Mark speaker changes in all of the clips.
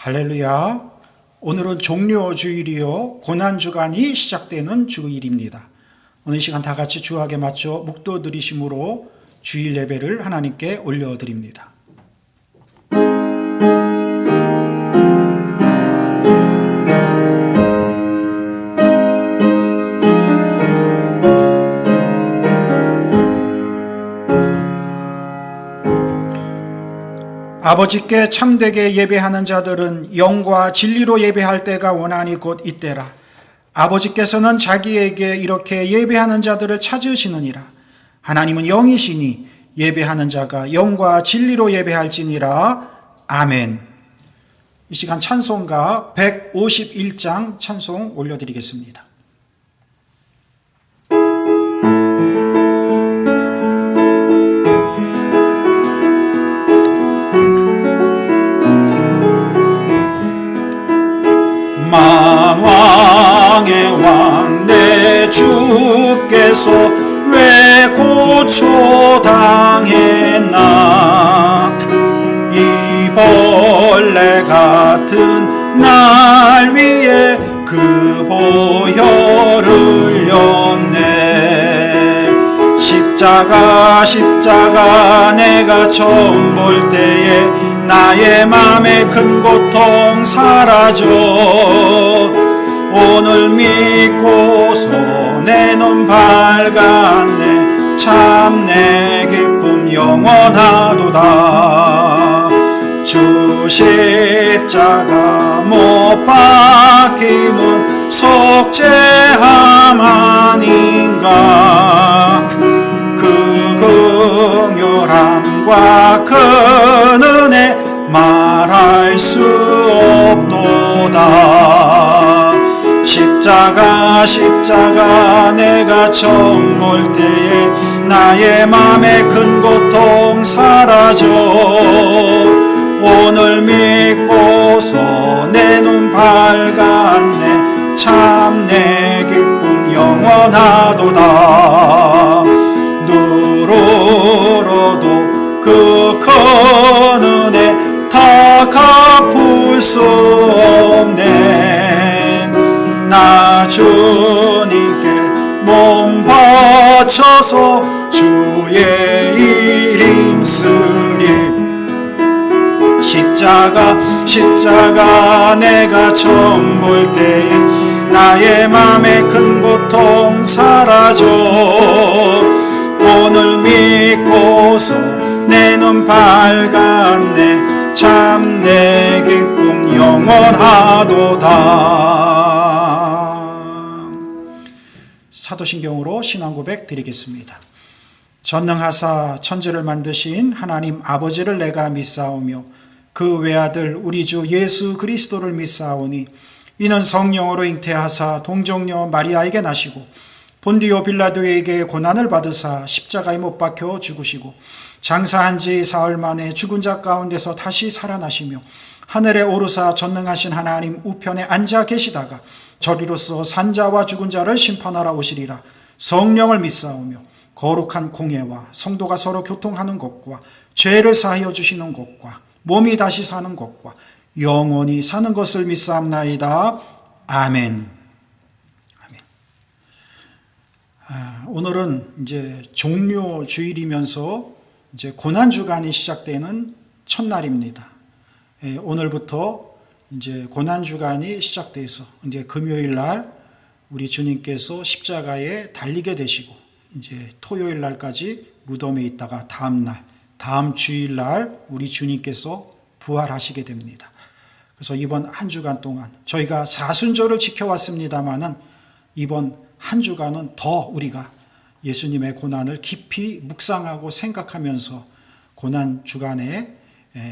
Speaker 1: 할렐루야. 오늘은 종료주일이요 고난주간이 시작되는 주일입니다. 오늘 시간 다 같이 주악에 맞춰 묵도 드리심으로 주일 예배를 하나님께 올려드립니다. 아버지께 참되게 예배하는 자들은 영과 진리로 예배할 때가 원하니 곧 이때라. 아버지께서는 자기에게 이렇게 예배하는 자들을 찾으시느니라. 하나님은 영이시니 예배하는 자가 영과 진리로 예배할지니라. 아멘. 이 시간 찬송가 151장 찬송 올려드리겠습니다. 만왕의 왕 내 주께서 왜 고초당했나. 이 벌레 같은 날 위에 그 보혈을 흘렸네. 십자가 내가 처음 볼 때에 나의 맘에 큰 고통 사라져. 오늘 믿고서 내 눈 밝았네. 참 내 기쁨 영원하도다. 주 십자가 못 박힘은 속죄함 아닌가. 그 긍휼함과 큰 은혜 말할 수 없도다. 십자가 내가 처음 볼 때에 나의 맘에 큰 고통 사라져. 오늘 믿고서 내 눈 밝았네. 참 내 기쁨 영원하도다. 누르러도 그 큰 은혜 다 갚을 수 없네. 나 주님께 몸 바쳐서 주의 일 힘쓰리. 십자가 내가 처음 볼 때에 나의 맘에 큰 고통 사라져. 오늘 믿고서 내 눈 밝았네. 참 내 기쁨 영원하도다. 사도신경으로 신앙고백 드리겠습니다. 전능하사 천지를 만드신 하나님 아버지를 내가 믿사오며 그 외아들 우리 주 예수 그리스도를 믿사오니 이는 성령으로 잉태하사 동정녀 마리아에게 나시고 본디오 빌라도에게 고난을 받으사 십자가에 못 박혀 죽으시고 장사한 지 사흘 만에 죽은 자 가운데서 다시 살아나시며 하늘에 오르사 전능하신 하나님 우편에 앉아 계시다가 저리로서 산자와 죽은 자를 심판하러 오시리라. 성령을 믿사오며 거룩한 공예와 성도가 서로 교통하는 것과 죄를 사하여 주시는 것과 몸이 다시 사는 것과 영원히 사는 것을 믿사옵나이다. 아멘. 오늘은 이제 종료 주일이면서 이제 고난 주간이 시작되는 첫날입니다. 오늘부터 이제 고난 주간이 시작돼서 이제 금요일 날 우리 주님께서 십자가에 달리게 되시고 이제 토요일 날까지 무덤에 있다가 다음 주일 날 우리 주님께서 부활하시게 됩니다. 그래서 이번 한 주간 동안 저희가 사순절을 지켜왔습니다마는 이번 한 주간은 더 우리가 예수님의 고난을 깊이 묵상하고 생각하면서 고난 주간에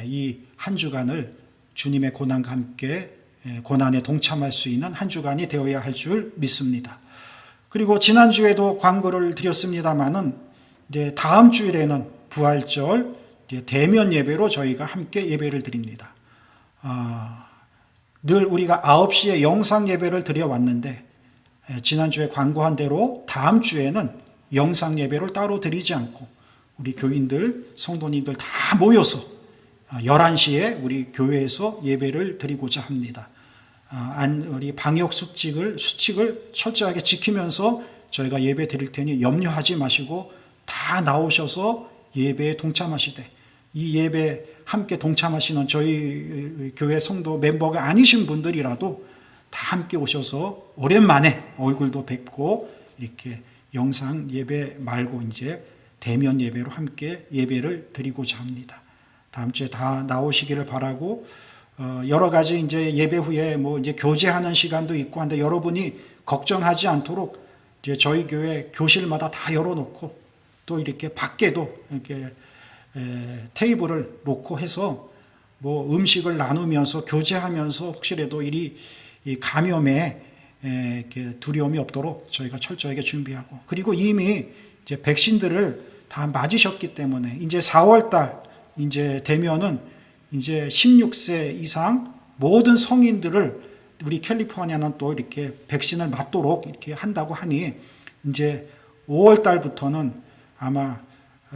Speaker 1: 이 한 주간을 주님의 고난과 함께 고난에 동참할 수 있는 한 주간이 되어야 할 줄 믿습니다. 그리고 지난주에도 광고를 드렸습니다마는 이제 다음 주일에는 부활절 대면 예배로 저희가 함께 예배를 드립니다. 늘 우리가 9시에 영상 예배를 드려왔는데 지난주에 광고한 대로 다음 주에는 영상 예배를 따로 드리지 않고 우리 교인들, 성도님들 다 모여서 11시에 우리 교회에서 예배를 드리고자 합니다. 우리 방역 수칙을 철저하게 지키면서 저희가 예배 드릴 테니 염려하지 마시고 다 나오셔서 예배에 동참하시되, 이 예배 함께 동참하시는 저희 교회 성도 멤버가 아니신 분들이라도 다 함께 오셔서 오랜만에 얼굴도 뵙고 이렇게 영상 예배 말고 이제 대면 예배로 함께 예배를 드리고자 합니다. 다음 주에 다 나오시기를 바라고, 여러 가지 이제 예배 후에 이제 교제하는 시간도 있고 한데 여러분이 걱정하지 않도록 이제 저희 교회 교실마다 다 열어놓고 또 이렇게 밖에도 이렇게 테이블을 놓고 해서 음식을 나누면서 교제하면서 혹시라도 이 감염에 이렇게 두려움이 없도록 저희가 철저하게 준비하고, 그리고 이미 이제 백신들을 다 맞으셨기 때문에 이제 4월달 이제 되면은 이제 16세 이상 모든 성인들을 우리 캘리포니아는 또 이렇게 백신을 맞도록 이렇게 한다고 하니 이제 5월 달부터는 아마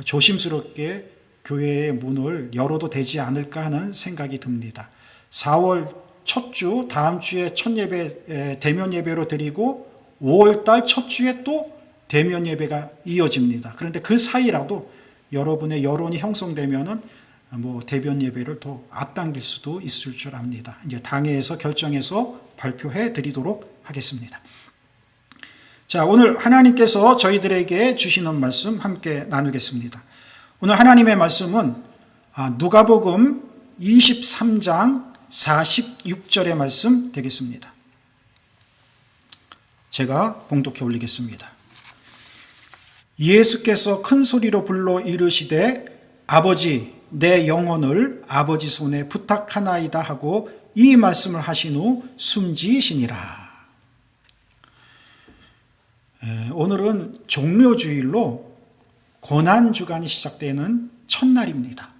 Speaker 1: 조심스럽게 교회의 문을 열어도 되지 않을까 하는 생각이 듭니다. 4월 첫 주, 다음 주에 첫 예배, 대면 예배로 드리고 5월 달 첫 주에 또 대면 예배가 이어집니다. 그런데 그 사이라도 여러분의 여론이 형성되면은 대면 예배를 더 앞당길 수도 있을 줄 압니다. 이제 당회에서 결정해서 발표해 드리도록 하겠습니다. 자, 오늘 하나님께서 저희들에게 주시는 말씀 함께 나누겠습니다. 오늘 하나님의 말씀은 누가복음 23장 46절의 말씀 되겠습니다. 제가 봉독해 올리겠습니다. 예수께서 큰 소리로 불러 이르시되 아버지, 내 영혼을 아버지 손에 부탁하나이다 하고 이 말씀을 하신 후 숨지시니라. 오늘은 종료주일로 고난주간이 시작되는 첫날입니다.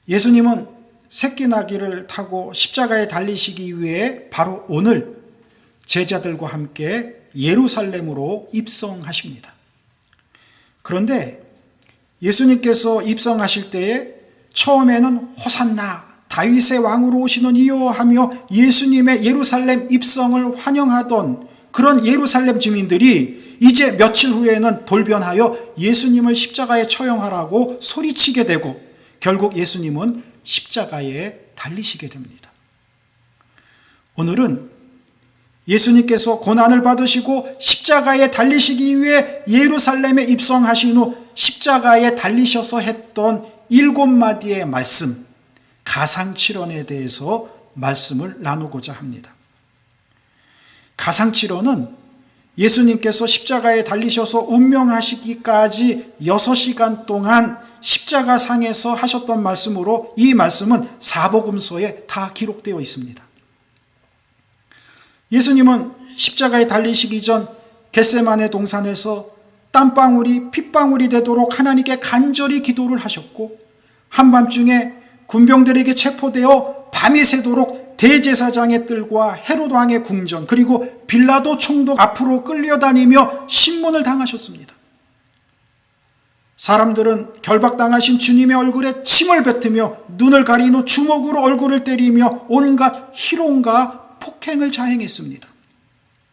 Speaker 1: 예수님은 새끼나귀를 타고 십자가에 달리시기 위해 바로 오늘 제자들과 함께 예루살렘으로 입성하십니다. 그런데 예수님께서 입성하실 때에 처음에는 호산나 다윗의 왕으로 오시는 이여 하며 예수님의 예루살렘 입성을 환영하던 그런 예루살렘 주민들이 이제 며칠 후에는 돌변하여 예수님을 십자가에 처형하라고 소리치게 되고 결국 예수님은 십자가에 달리시게 됩니다. 오늘은 예수님께서 고난을 받으시고 십자가에 달리시기 위해 예루살렘에 입성하신 후 십자가에 달리셔서 했던 7마디의 말씀, 가상칠언에 대해서 말씀을 나누고자 합니다. 가상칠언은 예수님께서 십자가에 달리셔서 운명하시기까지 6시간 동안 십자가상에서 하셨던 말씀으로 이 말씀은 사복음서에 다 기록되어 있습니다. 예수님은 십자가에 달리시기 전 겟세마네 동산에서 땀방울이 핏방울이 되도록 하나님께 간절히 기도를 하셨고 한밤중에 군병들에게 체포되어 밤이 새도록 대제사장의 뜰과 헤롯 왕의 궁전 그리고 빌라도 총독 앞으로 끌려다니며 신문을 당하셨습니다. 사람들은 결박당하신 주님의 얼굴에 침을 뱉으며 눈을 가린 후 주먹으로 얼굴을 때리며 온갖 희롱과 폭행을 자행했습니다.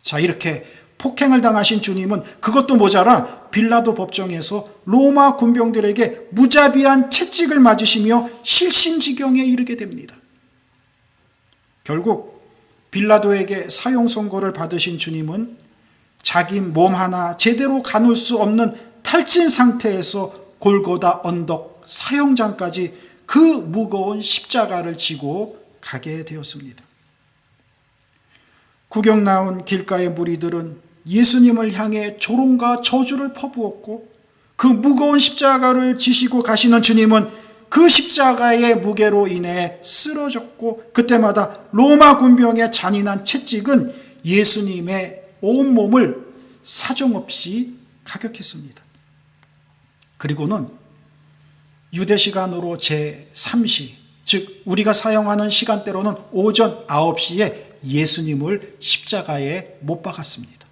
Speaker 1: 자, 이렇게 폭행을 당하신 주님은 그것도 모자라 빌라도 법정에서 로마 군병들에게 무자비한 채찍을 맞으시며 실신지경에 이르게 됩니다. 결국 빌라도에게 사형 선고를 받으신 주님은 자기 몸 하나 제대로 가눌 수 없는 탈진 상태에서 골고다 언덕 사형장까지 그 무거운 십자가를 지고 가게 되었습니다. 구경 나온 길가의 무리들은 예수님을 향해 조롱과 저주를 퍼부었고 그 무거운 십자가를 지시고 가시는 주님은 그 십자가의 무게로 인해 쓰러졌고 그때마다 로마 군병의 잔인한 채찍은 예수님의 온몸을 사정없이 가격했습니다. 그리고는 유대 시간으로 제3시, 즉 우리가 사용하는 시간대로는 오전 9시에 예수님을 십자가에 못 박았습니다.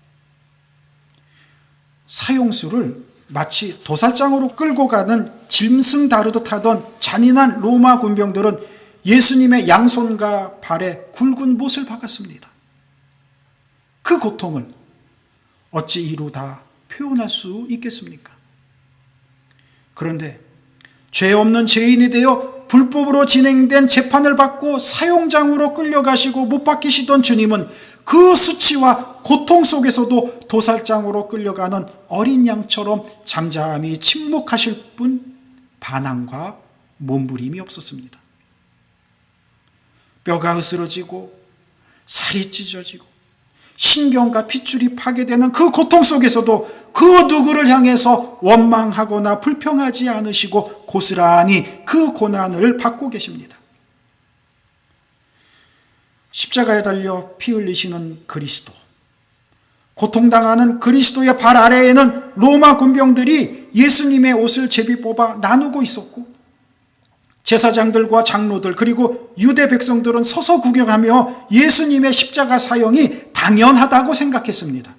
Speaker 1: 사형수를 마치 도살장으로 끌고 가는 짐승 다루듯 하던 잔인한 로마 군병들은 예수님의 양손과 발에 굵은 못을 박았습니다. 그 고통을 어찌 이루 다 표현할 수 있겠습니까? 그런데 죄 없는 죄인이 되어 불법으로 진행된 재판을 받고 사형장으로 끌려가시고 못 박히시던 주님은 그 수치와 고통 속에서도 도살장으로 끌려가는 어린 양처럼 잠잠히 침묵하실 뿐 반항과 몸부림이 없었습니다. 뼈가 으스러지고 살이 찢어지고 신경과 핏줄이 파괴되는 그 고통 속에서도 그 누구를 향해서 원망하거나 불평하지 않으시고 고스란히 그 고난을 받고 계십니다. 십자가에 달려 피 흘리시는 그리스도, 고통당하는 그리스도의 발 아래에는 로마 군병들이 예수님의 옷을 제비 뽑아 나누고 있었고, 제사장들과 장로들 그리고 유대 백성들은 서서 구경하며 예수님의 십자가 사형이 당연하다고 생각했습니다.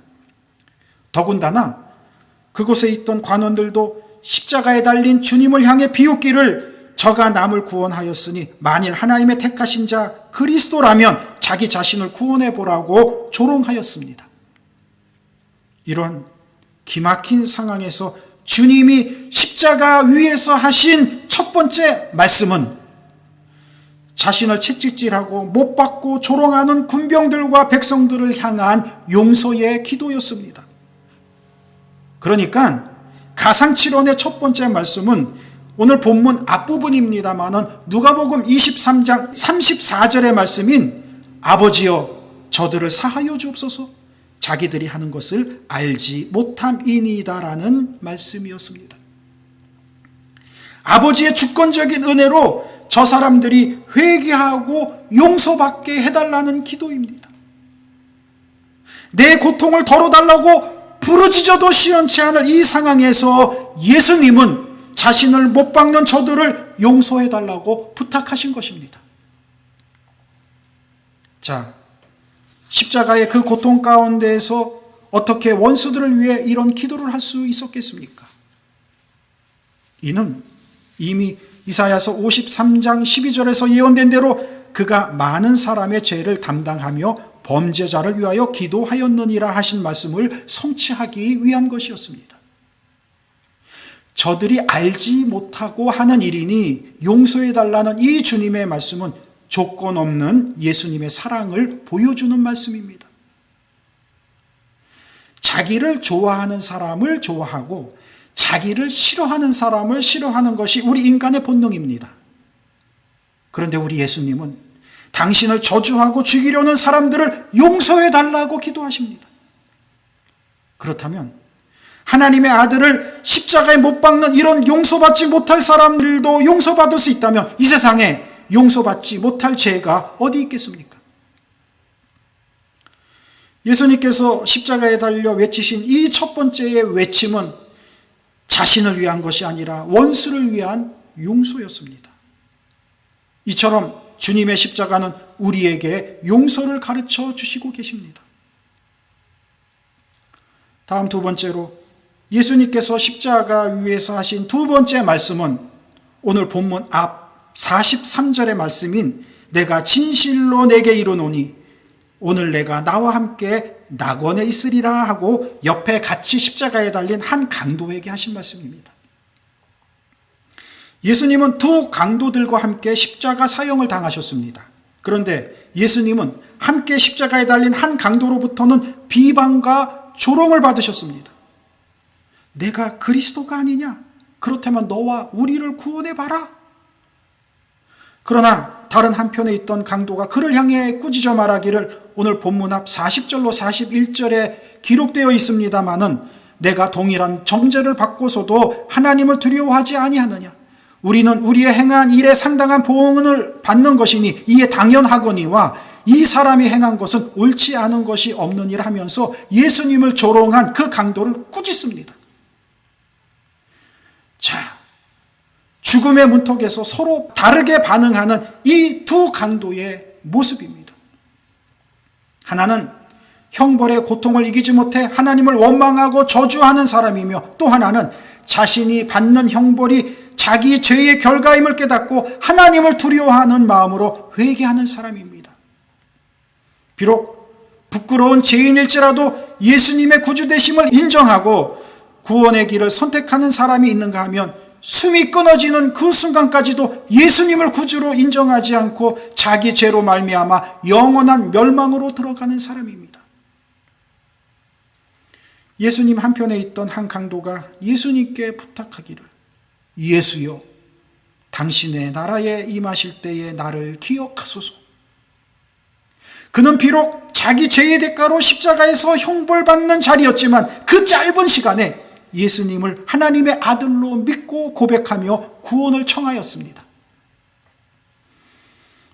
Speaker 1: 더군다나 그곳에 있던 관원들도 십자가에 달린 주님을 향해 비웃기를 저가 남을 구원하였으니 만일 하나님의 택하신 자 그리스도라면 자기 자신을 구원해 보라고 조롱하였습니다. 이런 기막힌 상황에서 주님이 십자가 위에서 하신 첫 번째 말씀은 자신을 채찍질하고 못 박고 조롱하는 군병들과 백성들을 향한 용서의 기도였습니다. 그러니까 가상칠언의 첫 번째 말씀은 오늘 본문 앞부분입니다마는 누가복음 23장 34절의 말씀인 아버지여 저들을 사하여 주옵소서 자기들이 하는 것을 알지 못함이니이다라는 말씀이었습니다. 아버지의 주권적인 은혜로 저 사람들이 회개하고 용서받게 해달라는 기도입니다. 내 고통을 덜어달라고 부르짖어도 시원치 않을 이 상황에서 예수님은 자신을 못 박는 저들을 용서해달라고 부탁하신 것입니다. 자, 십자가의 그 고통 가운데에서 어떻게 원수들을 위해 이런 기도를 할 수 있었겠습니까? 이는 이미 이사야서 53장 12절에서 예언된 대로 그가 많은 사람의 죄를 담당하며 범죄자를 위하여 기도하였느니라 하신 말씀을 성취하기 위한 것이었습니다. 저들이 알지 못하고 하는 일이니 용서해달라는 이 주님의 말씀은 조건 없는 예수님의 사랑을 보여주는 말씀입니다. 자기를 좋아하는 사람을 좋아하고 자기를 싫어하는 사람을 싫어하는 것이 우리 인간의 본능입니다. 그런데 우리 예수님은 당신을 저주하고 죽이려는 사람들을 용서해달라고 기도하십니다. 그렇다면 하나님의 아들을 십자가에 못 박는 이런 용서받지 못할 사람들도 용서받을 수 있다면 이 세상에 용서받지 못할 죄가 어디 있겠습니까? 예수님께서 십자가에 달려 외치신 이 첫 번째의 외침은 자신을 위한 것이 아니라 원수를 위한 용서였습니다. 이처럼 주님의 십자가는 우리에게 용서를 가르쳐 주시고 계십니다. 다음 두 번째로 예수님께서 십자가 위에서 하신 두 번째 말씀은 오늘 본문 앞 43절의 말씀인 내가 진실로 내게 이르노니 오늘 내가 나와 함께 낙원에 있으리라 하고 옆에 같이 십자가에 달린 한 강도에게 하신 말씀입니다. 예수님은 두 강도들과 함께 십자가 사형을 당하셨습니다. 그런데 예수님은 함께 십자가에 달린 한 강도로부터는 비방과 조롱을 받으셨습니다. 내가 그리스도가 아니냐? 그렇다면 너와 우리를 구원해봐라. 그러나 다른 한편에 있던 강도가 그를 향해 꾸짖어 말하기를 오늘 본문 앞 40절로 41절에 기록되어 있습니다마는 내가 동일한 정죄를 받고서도 하나님을 두려워하지 아니하느냐? 우리는 우리의 행한 일에 상당한 보응을 받는 것이니 이에 당연하거니와 이 사람이 행한 것은 옳지 않은 것이 없느니라 하면서 예수님을 조롱한 그 강도를 꾸짖습니다. 자, 죽음의 문턱에서 서로 다르게 반응하는 이 두 강도의 모습입니다. 하나는 형벌의 고통을 이기지 못해 하나님을 원망하고 저주하는 사람이며, 또 하나는 자신이 받는 형벌이 자기 죄의 결과임을 깨닫고 하나님을 두려워하는 마음으로 회개하는 사람입니다. 비록 부끄러운 죄인일지라도 예수님의 구주되심을 인정하고 구원의 길을 선택하는 사람이 있는가 하면, 숨이 끊어지는 그 순간까지도 예수님을 구주로 인정하지 않고 자기 죄로 말미암아 영원한 멸망으로 들어가는 사람입니다. 예수님 한편에 있던 한 강도가 예수님께 부탁하기를, 예수여, 당신의 나라에 임하실 때에 나를 기억하소서. 그는 비록 자기 죄의 대가로 십자가에서 형벌받는 자리였지만 그 짧은 시간에 예수님을 하나님의 아들로 믿고 고백하며 구원을 청하였습니다.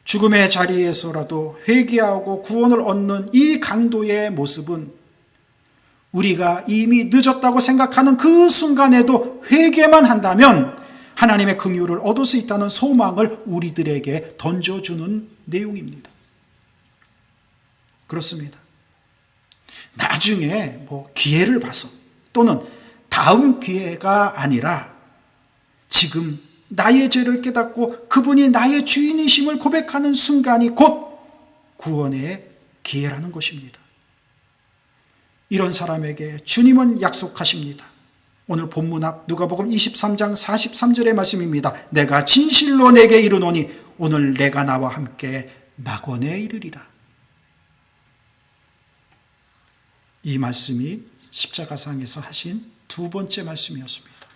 Speaker 1: 죽음의 자리에서라도 회개하고 구원을 얻는 이 강도의 모습은 우리가 이미 늦었다고 생각하는 그 순간에도 회개만 한다면 하나님의 긍휼을 얻을 수 있다는 소망을 우리들에게 던져주는 내용입니다. 그렇습니다. 나중에 기회를 봐서, 또는 다음 기회가 아니라 지금 나의 죄를 깨닫고 그분이 나의 주인이심을 고백하는 순간이 곧 구원의 기회라는 것입니다. 이런 사람에게 주님은 약속하십니다. 오늘 본문 앞 누가복음 23장 43절의 말씀입니다. 내가 진실로 내게 이르노니 오늘 내가 나와 함께 낙원에 이르리라. 이 말씀이 십자가상에서 하신 두 번째 말씀이었습니다.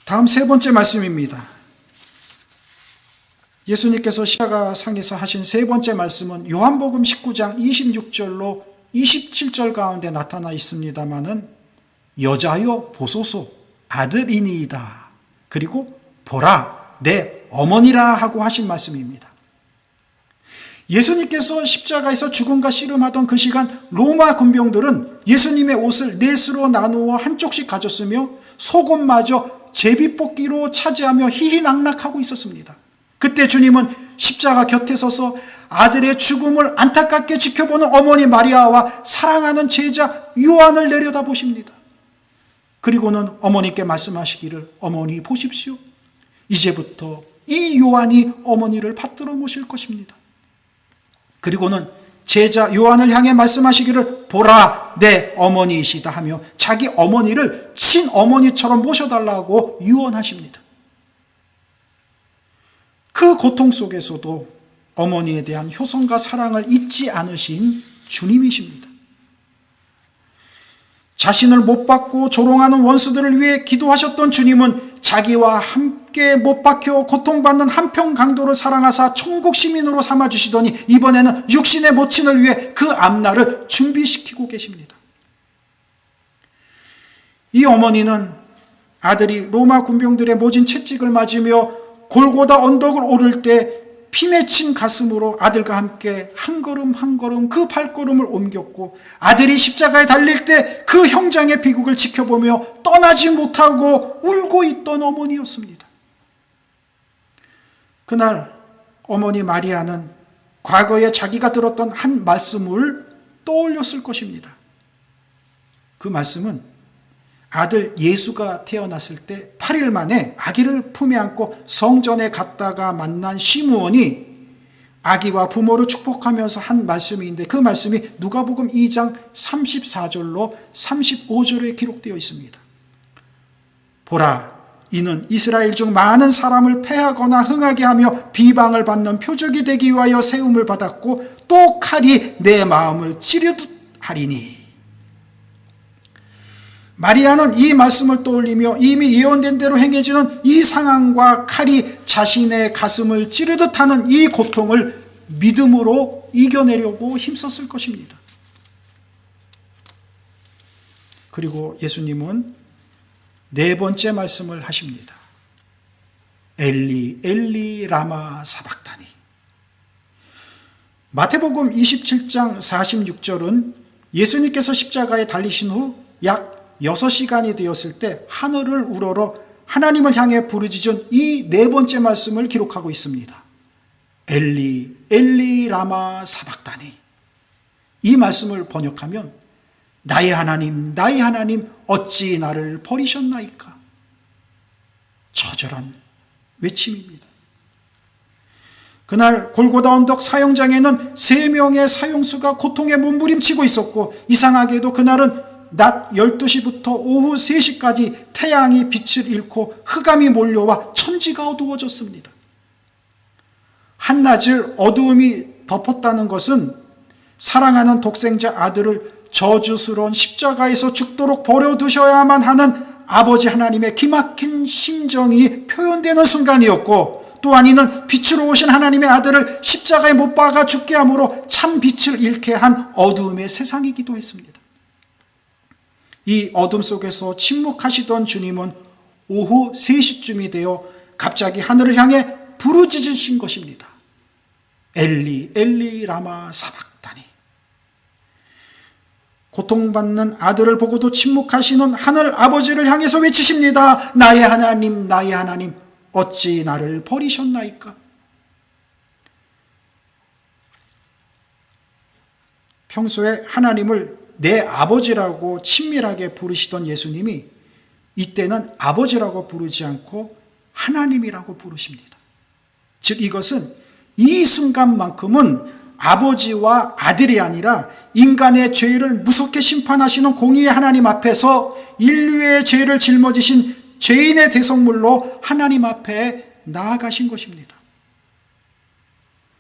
Speaker 1: 다음 세 번째 말씀입니다. 예수님께서 십자가상에서 하신 세 번째 말씀은 요한복음 19장 26절로 27절 가운데 나타나 있습니다마는, 여자여 보소서 아들이니이다, 그리고 보라 내 어머니라 하고 하신 말씀입니다. 예수님께서 십자가에서 죽음과 씨름하던 그 시간, 로마 군병들은 예수님의 옷을 넷으로 나누어 한쪽씩 가졌으며 속옷마저 제비뽑기로 차지하며 희희낙낙하고 있었습니다. 그때 주님은 십자가 곁에 서서 아들의 죽음을 안타깝게 지켜보는 어머니 마리아와 사랑하는 제자 요한을 내려다보십니다. 그리고는 어머니께 말씀하시기를, 어머니 보십시오. 이제부터 이 요한이 어머니를 받들어 모실 것입니다. 그리고는 제자 요한을 향해 말씀하시기를, 보라 내 어머니이시다 하며 자기 어머니를 친어머니처럼 모셔달라고 유언하십니다. 그 고통 속에서도 어머니에 대한 효성과 사랑을 잊지 않으신 주님이십니다. 자신을 못 박고 조롱하는 원수들을 위해 기도하셨던 주님은 자기와 함께 못 박혀 고통받는 한평 강도를 사랑하사 천국 시민으로 삼아주시더니 이번에는 육신의 모친을 위해 그 앞날을 준비시키고 계십니다. 이 어머니는 아들이 로마 군병들의 모진 채찍을 맞으며 골고다 언덕을 오를 때 피 맺힌 가슴으로 아들과 함께 한 걸음 한 걸음 그 발걸음을 옮겼고, 아들이 십자가에 달릴 때 그 형장의 비극을 지켜보며 떠나지 못하고 울고 있던 어머니였습니다. 그날 어머니 마리아는 과거에 자기가 들었던 한 말씀을 떠올렸을 것입니다. 그 말씀은 아들 예수가 태어났을 때 8일 만에 아기를 품에 안고 성전에 갔다가 만난 시므온이 아기와 부모를 축복하면서 한 말씀인데, 그 말씀이 누가복음 2장 34절로 35절에 기록되어 있습니다. 보라, 이는 이스라엘 중 많은 사람을 패하거나 흥하게 하며 비방을 받는 표적이 되기 위하여 세움을 받았고 또 칼이 내 마음을 찌르듯 하리니. 마리아는 이 말씀을 떠올리며 이미 예언된 대로 행해지는 이 상황과 칼이 자신의 가슴을 찌르듯 하는 이 고통을 믿음으로 이겨내려고 힘썼을 것입니다. 그리고 예수님은 네 번째 말씀을 하십니다. 엘리 엘리 라마 사박다니. 마태복음 27장 46절은 예수님께서 십자가에 달리신 후 약 6시간이 되었을 때 하늘을 우러러 하나님을 향해 부르짖은 이 네 번째 말씀을 기록하고 있습니다. 엘리 엘리 라마 사박다니. 이 말씀을 번역하면 나의 하나님, 나의 하나님, 어찌 나를 버리셨나이까? 처절한 외침입니다. 그날 골고다 언덕 사형장에는 3명의 사형수가 고통에 몸부림치고 있었고, 이상하게도 그날은 낮 12시부터 오후 3시까지 태양이 빛을 잃고 흑암이 몰려와 천지가 어두워졌습니다. 한낮을 어두움이 덮었다는 것은 사랑하는 독생자 아들을 저주스러운 십자가에서 죽도록 버려두셔야만 하는 아버지 하나님의 기막힌 심정이 표현되는 순간이었고, 또한 이는 빛으로 오신 하나님의 아들을 십자가에 못 박아 죽게 함으로 참 빛을 잃게 한 어두움의 세상이기도 했습니다. 이 어둠 속에서 침묵하시던 주님은 오후 3시쯤이 되어 갑자기 하늘을 향해 부르짖으신 것입니다. 엘리 엘리 라마 사박다니. 고통받는 아들을 보고도 침묵하시는 하늘 아버지를 향해서 외치십니다. 나의 하나님, 나의 하나님, 어찌 나를 버리셨나이까? 평소에 하나님을 내 아버지라고 친밀하게 부르시던 예수님이 이때는 아버지라고 부르지 않고 하나님이라고 부르십니다. 즉 이것은 이 순간만큼은 아버지와 아들이 아니라 인간의 죄를 무섭게 심판하시는 공의의 하나님 앞에서 인류의 죄를 짊어지신 죄인의 대속물로 하나님 앞에 나아가신 것입니다.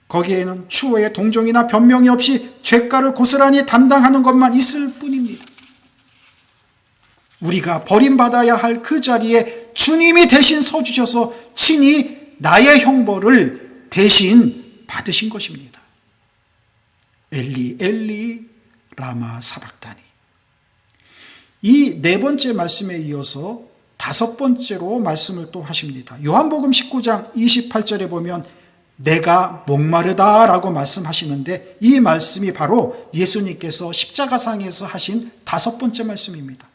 Speaker 1: 거기에는 추후에 동정이나 변명이 없이 죄가를 고스란히 담당하는 것만 있을 뿐입니다. 우리가 버림받아야 할 그 자리에 주님이 대신 서주셔서 친히 나의 형벌을 대신 받으신 것입니다. 엘리 엘리 라마 사박다니. 이 4번째 말씀에 이어서 5번째로 말씀을 또 하십니다. 요한복음 19장 28절에 보면 내가 목마르다 라고 말씀하시는데, 이 말씀이 바로 예수님께서 십자가상에서 하신 5번째 말씀입니다.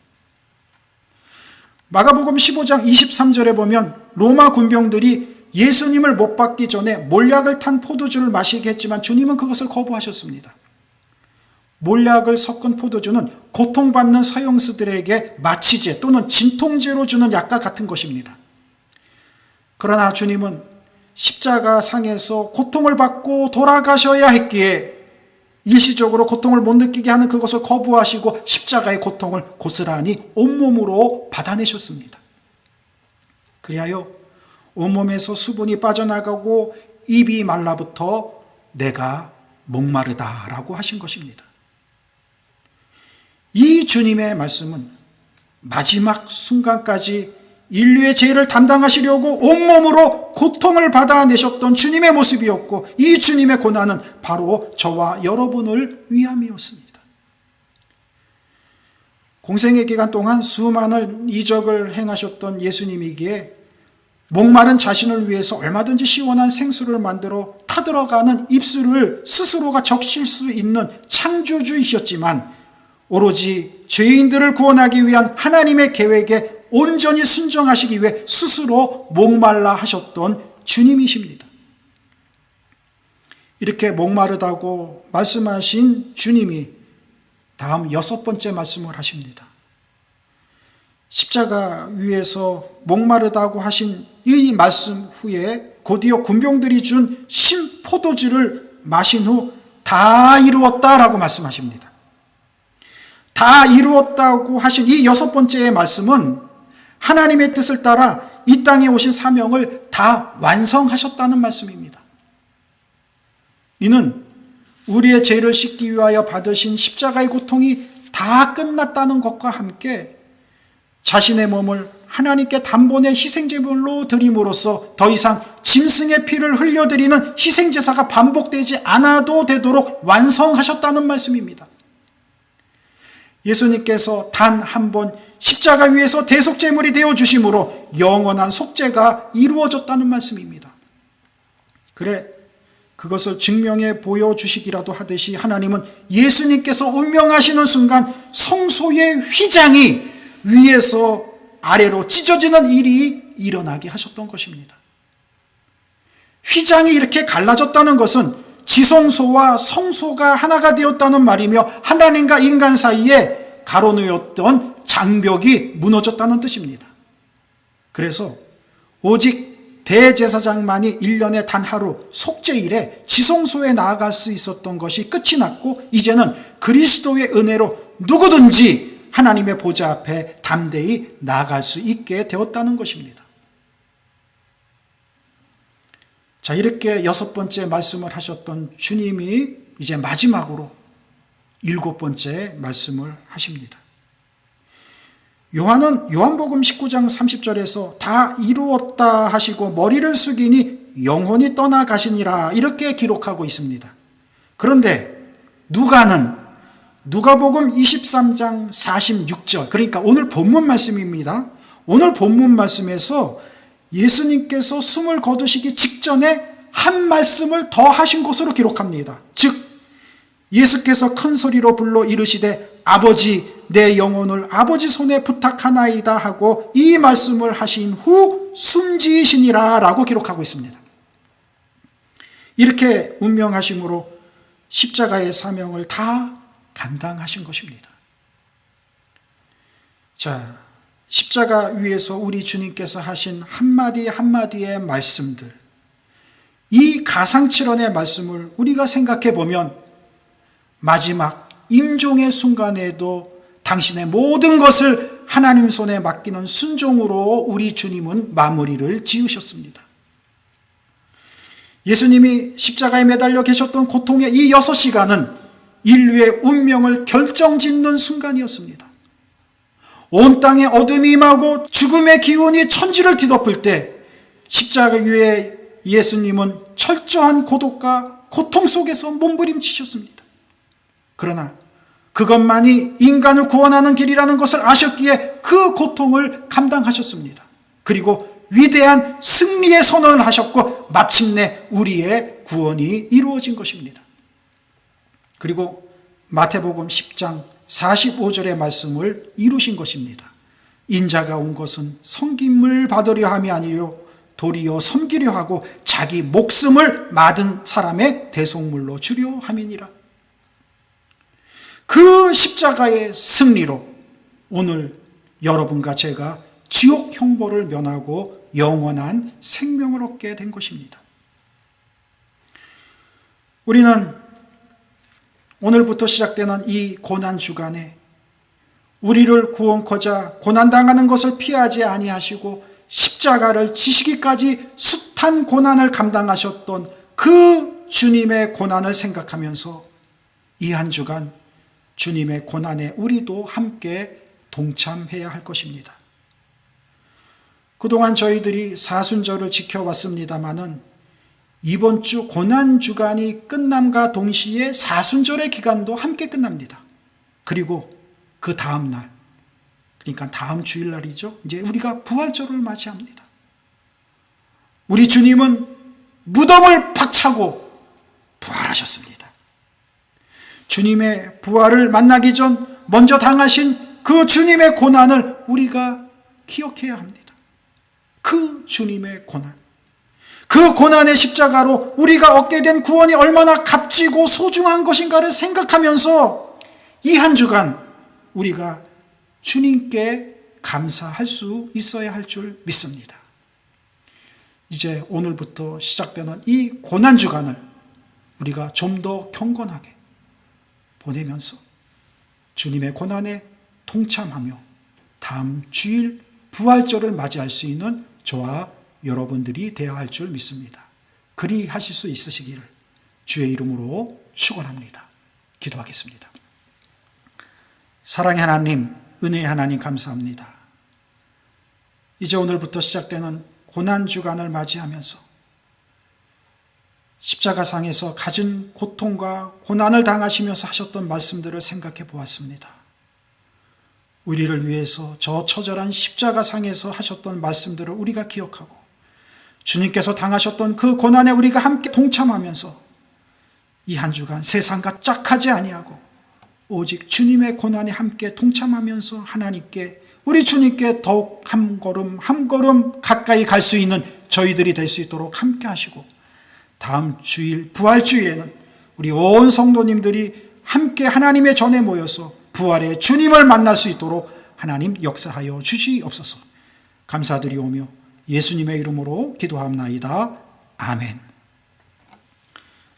Speaker 1: 마가복음 15장 23절에 보면 로마 군병들이 예수님을 못 박기 전에 몰약을 탄 포도주를 마시게 했지만 주님은 그것을 거부하셨습니다. 몰약을 섞은 포도주는 고통받는 사형수들에게 마취제 또는 진통제로 주는 약과 같은 것입니다. 그러나 주님은 십자가 상에서 고통을 받고 돌아가셔야 했기에 일시적으로 고통을 못 느끼게 하는 그것을 거부하시고 십자가의 고통을 고스란히 온몸으로 받아내셨습니다. 그리하여 온몸에서 수분이 빠져나가고 입이 말라붙어 내가 목마르다라고 하신 것입니다. 이 주님의 말씀은 마지막 순간까지 인류의 죄를 담당하시려고 온몸으로 고통을 받아내셨던 주님의 모습이었고, 이 주님의 고난은 바로 저와 여러분을 위함이었습니다. 공생의 기간 동안 수많은 이적을 행하셨던 예수님이기에 목마른 자신을 위해서 얼마든지 시원한 생수를 만들어 타들어가는 입술을 스스로가 적실 수 있는 창조주이셨지만, 오로지 죄인들을 구원하기 위한 하나님의 계획에 온전히 순종하시기 위해 스스로 목말라 하셨던 주님이십니다. 이렇게 목마르다고 말씀하신 주님이 다음 6번째 말씀을 하십니다. 십자가 위에서 목마르다고 하신 이 말씀 후에 곧이어 군병들이 준 신포도주를 마신 후 다 이루었다라고 말씀하십니다. 다 이루었다고 하신 이 6번째의 말씀은 하나님의 뜻을 따라 이 땅에 오신 사명을 다 완성하셨다는 말씀입니다. 이는 우리의 죄를 씻기 위하여 받으신 십자가의 고통이 다 끝났다는 것과 함께 자신의 몸을 하나님께 단번에 희생제물로 드림으로써 더 이상 짐승의 피를 흘려드리는 희생제사가 반복되지 않아도 되도록 완성하셨다는 말씀입니다. 예수님께서 단 한 번 십자가 위에서 대속제물이 되어주심으로 영원한 속죄가 이루어졌다는 말씀입니다. 그래, 그것을 증명해 보여주시기라도 하듯이 하나님은 예수님께서 운명하시는 순간 성소의 휘장이 위에서 아래로 찢어지는 일이 일어나게 하셨던 것입니다. 휘장이 이렇게 갈라졌다는 것은 지성소와 성소가 하나가 되었다는 말이며 하나님과 인간 사이에 가로놓였던 장벽이 무너졌다는 뜻입니다. 그래서 오직 대제사장만이 1년에 단 하루 속죄일에 지성소에 나아갈 수 있었던 것이 끝이 났고 이제는 그리스도의 은혜로 누구든지 하나님의 보좌 앞에 담대히 나아갈 수 있게 되었다는 것입니다. 자, 이렇게 6번째 말씀을 하셨던 주님이 이제 마지막으로 7번째 말씀을 하십니다. 요한은 요한복음 19장 30절에서 다 이루었다 하시고 머리를 숙이니 영혼이 떠나가시니라 이렇게 기록하고 있습니다. 그런데 누가는 누가복음 23장 46절, 그러니까 오늘 본문 말씀입니다. 오늘 본문 말씀에서 예수님께서 숨을 거두시기 직전에 한 말씀을 더 하신 것으로 기록합니다. 즉 예수께서 큰 소리로 불러 이르시되 아버지 내 영혼을 아버지 손에 부탁하나이다 하고 이 말씀을 하신 후 숨지으시니라 라고 기록하고 있습니다. 이렇게 운명하심으로 십자가의 사명을 다 감당하신 것입니다. 자, 십자가 위에서 우리 주님께서 하신 한마디 한마디의 말씀들, 이 가상칠언의 말씀을 우리가 생각해 보면 마지막 임종의 순간에도 당신의 모든 것을 하나님 손에 맡기는 순종으로 우리 주님은 마무리를 지으셨습니다. 예수님이 십자가에 매달려 계셨던 고통의 이 6시간은 인류의 운명을 결정짓는 순간이었습니다. 온 땅에 어둠이 임하고 죽음의 기운이 천지를 뒤덮을 때 십자가 위에 예수님은 철저한 고독과 고통 속에서 몸부림치셨습니다. 그러나 그것만이 인간을 구원하는 길이라는 것을 아셨기에 그 고통을 감당하셨습니다. 그리고 위대한 승리의 선언을 하셨고 마침내 우리의 구원이 이루어진 것입니다. 그리고 마태복음 10장 45절의 말씀을 이루신 것입니다. 인자가 온 것은 섬김을 받으려 함이 아니요 도리어 섬기려 하고 자기 목숨을 맞은 사람의 대속물로 주려 함이니라. 그 십자가의 승리로 오늘 여러분과 제가 지옥 형벌을 면하고 영원한 생명을 얻게 된 것입니다. 우리는 오늘부터 시작되는 이 고난 주간에 우리를 구원코자 고난당하는 것을 피하지 아니하시고 십자가를 지시기까지 숱한 고난을 감당하셨던 그 주님의 고난을 생각하면서 이 한 주간 주님의 고난에 우리도 함께 동참해야 할 것입니다. 그동안 저희들이 사순절을 지켜왔습니다마는 이번 주 고난주간이 끝남과 동시에 사순절의 기간도 함께 끝납니다. 그리고 그 다음 날, 그러니까 다음 주일날이죠. 이제 우리가 부활절을 맞이합니다. 우리 주님은 무덤을 박차고 부활하셨습니다. 주님의 부활을 만나기 전 먼저 당하신 그 주님의 고난을 우리가 기억해야 합니다. 그 주님의 고난, 그 고난의 십자가로 우리가 얻게 된 구원이 얼마나 값지고 소중한 것인가를 생각하면서 이 한 주간 우리가 주님께 감사할 수 있어야 할 줄 믿습니다. 이제 오늘부터 시작되는 이 고난 주간을 우리가 좀 더 경건하게 보내면서 주님의 고난에 동참하며 다음 주일 부활절을 맞이할 수 있는 저와 여러분들이 되어야 할 줄 믿습니다. 그리 하실 수 있으시기를 주의 이름으로 축원합니다. 기도하겠습니다. 사랑의 하나님, 은혜의 하나님 감사합니다. 이제 오늘부터 시작되는 고난주간을 맞이하면서 십자가상에서 가진 고통과 고난을 당하시면서 하셨던 말씀들을 생각해 보았습니다. 우리를 위해서 저 처절한 십자가상에서 하셨던 말씀들을 우리가 기억하고 주님께서 당하셨던 그 고난에 우리가 함께 동참하면서 이 한 주간 세상과 짝하지 아니하고 오직 주님의 고난에 함께 동참하면서 하나님께, 우리 주님께 더욱 한 걸음 한 걸음 가까이 갈 수 있는 저희들이 될 수 있도록 함께 하시고 다음 주일 부활주일에는 우리 온 성도님들이 함께 하나님의 전에 모여서 부활의 주님을 만날 수 있도록 하나님 역사하여 주시옵소서. 감사드리오며 예수님의 이름으로 기도합나이다. 아멘.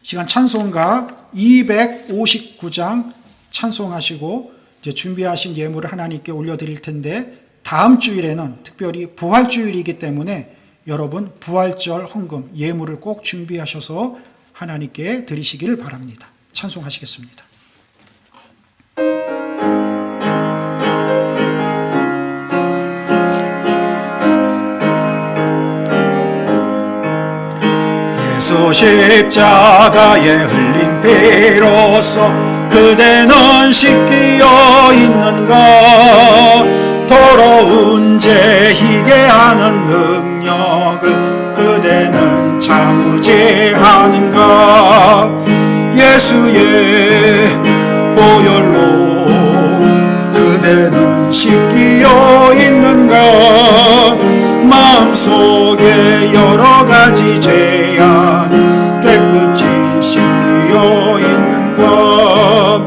Speaker 1: 시간 찬송가 259장 찬송하시고 이제 준비하신 예물을 하나님께 올려드릴 텐데, 다음 주일에는 특별히 부활주일이기 때문에 여러분 부활절 헌금 예물을 꼭 준비하셔서 하나님께 드리시길 바랍니다. 찬송하시겠습니다. 예수 십자가에 흘린 피로써 그대는 씻기어 있는가? 더러운 죄 희게 하는 능력을 그대는 참으지 하는가? 예수의 보혈로 그대는 씻기어 있는가? 마음속에 여러 가지 죄악 깨끗이 씻기어 있는가?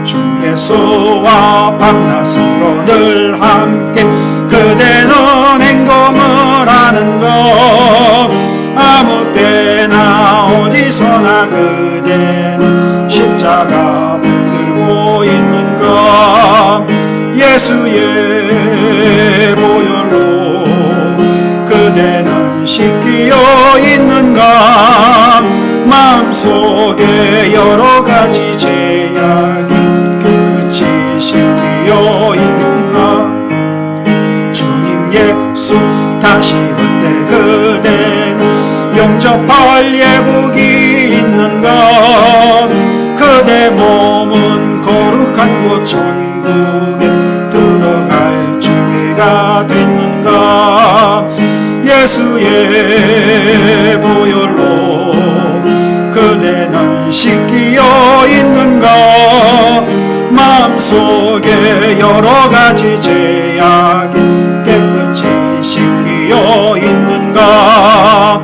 Speaker 1: 주 예수와 밤낮으로 늘 함께 그대는 행동을 하는가? 아무 때나 어디서나 그대는 십자가 붙들고 있는가? 예수의 보혈로 그대는 씻기어 있는가? 마음속에 여러 가지 죄악이 깨끗이 씻기어 있는가? 주님 예수 다시 올 때 그대는 영접할 예복이 있는가? 그대 몸은 거룩한 곳 천국에 들어갈 준비가 됐는가? 예수의 보혈로 그대는 씻기어 있는가? 마음속에 여러 가지 죄악이 깨끗이 씻기어 있는가?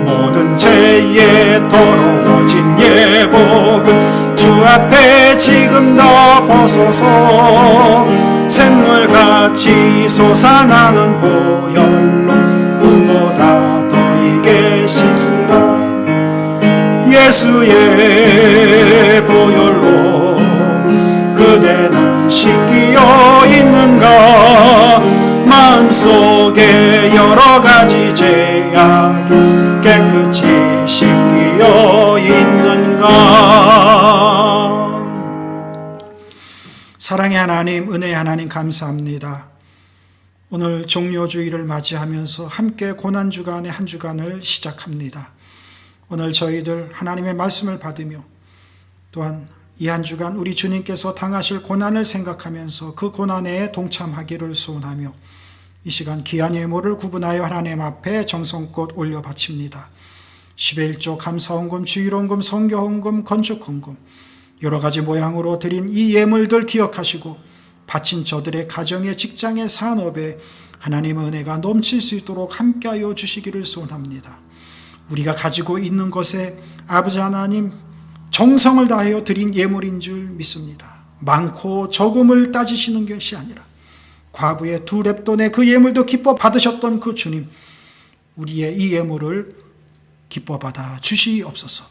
Speaker 1: 모든 죄에 더러워진 예복을 주 앞에 지금 다 벗어서 샘물같이 솟아나는 보혈로 눈보다 더 이게 씻으라. 예수의 보혈로 그대는 씻기어 있는가? 마음속에 여러 가지 죄악이 깨끗이 씻기어 있는가? 사랑의 하나님, 은혜의 하나님 감사합니다. 오늘 종료주일을 맞이하면서 함께 고난주간의 한 주간을 시작합니다. 오늘 저희들 하나님의 말씀을 받으며 또한 이 한 주간 우리 주님께서 당하실 고난을 생각하면서 그 고난에 동참하기를 소원하며 이 시간 귀한 예물을 구분하여 하나님 앞에 정성껏 올려 바칩니다. 10의 1조 감사헌금, 주일헌금, 성교헌금, 건축헌금 여러 가지 모양으로 드린 이 예물들 기억하시고 바친 저들의 가정에, 직장에, 산업에 하나님의 은혜가 넘칠 수 있도록 함께하여 주시기를 소원합니다. 우리가 가지고 있는 것에 아버지 하나님 정성을 다하여 드린 예물인 줄 믿습니다. 많고 적음을 따지시는 것이 아니라 과부의 2렙돈의 그 예물도 기뻐 받으셨던 그 주님, 우리의 이 예물을 기뻐 받아 주시옵소서.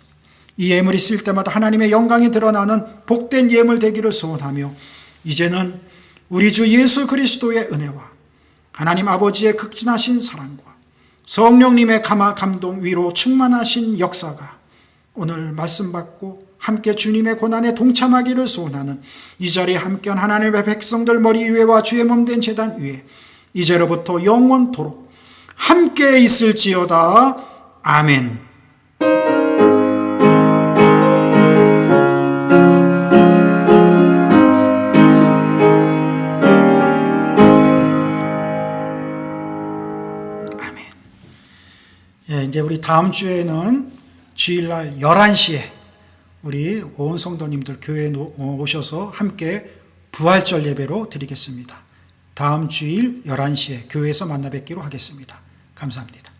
Speaker 1: 이 예물이 쓸 때마다 하나님의 영광이 드러나는 복된 예물 되기를 소원하며 이제는 우리 주 예수 그리스도의 은혜와 하나님 아버지의 극진하신 사랑과 성령님의 감동 위로 충만하신 역사가 오늘 말씀 받고 함께 주님의 고난에 동참하기를 소원하는 이 자리에 함께한 하나님의 백성들 머리 위에와 주의 몸된 제단 위에 이제로부터 영원토록 함께 있을지어다. 아멘. 이제 우리 다음 주에는 주일날 11시에 우리 온 성도님들 교회에 오셔서 함께 부활절 예배로 드리겠습니다. 다음 주일 11시에 교회에서 만나 뵙기로 하겠습니다. 감사합니다.